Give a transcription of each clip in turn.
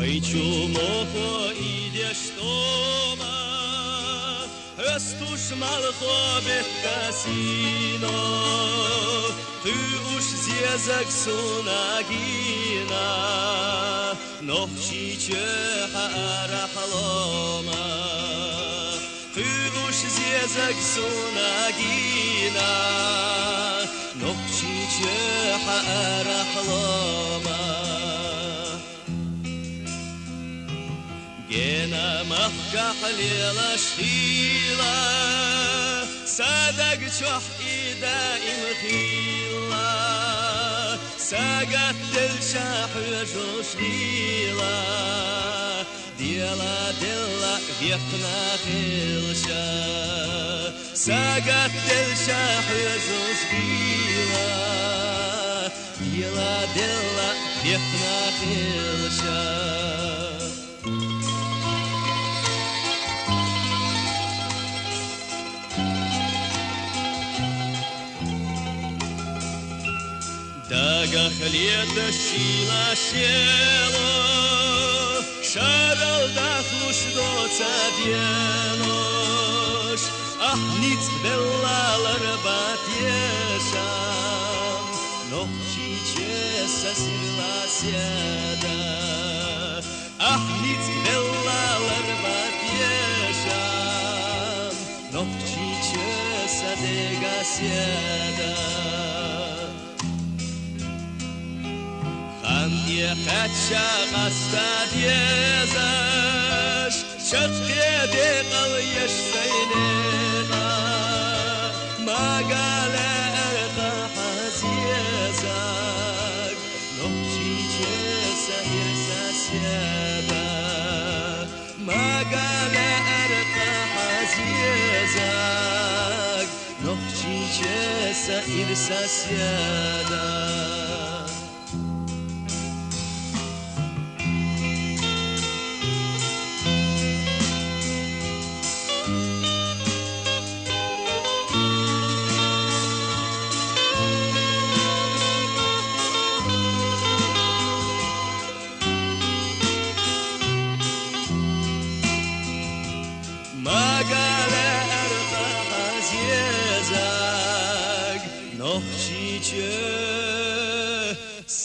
Почему идешь дома, растушь малхобех касино, ты уж зезак сунагина, нохчиче харахлома, ты уж зезак сунагина, нохчиче харахлома. Gena mahkah lila shila Sadag choh ida imkhila Sagat del shah josh lila Dila dilla vekna khilsha Sagat del shah josh lila Dila dilla vekna khilsha Daga khlieta shila shelo Sharal dachlush do tzadielosh Ah nitz bellalar bat yesham Nochi chesa sirla siada Ah nitz bellalar bat yesham Nochi chesa dega siada Я хочу остаться шатке декал ешсайнена магала эрта хазезак ночиче сахир сасяда магала эрта хазезак ночиче сахир сасяда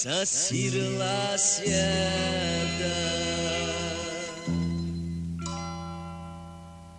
Сосирла седа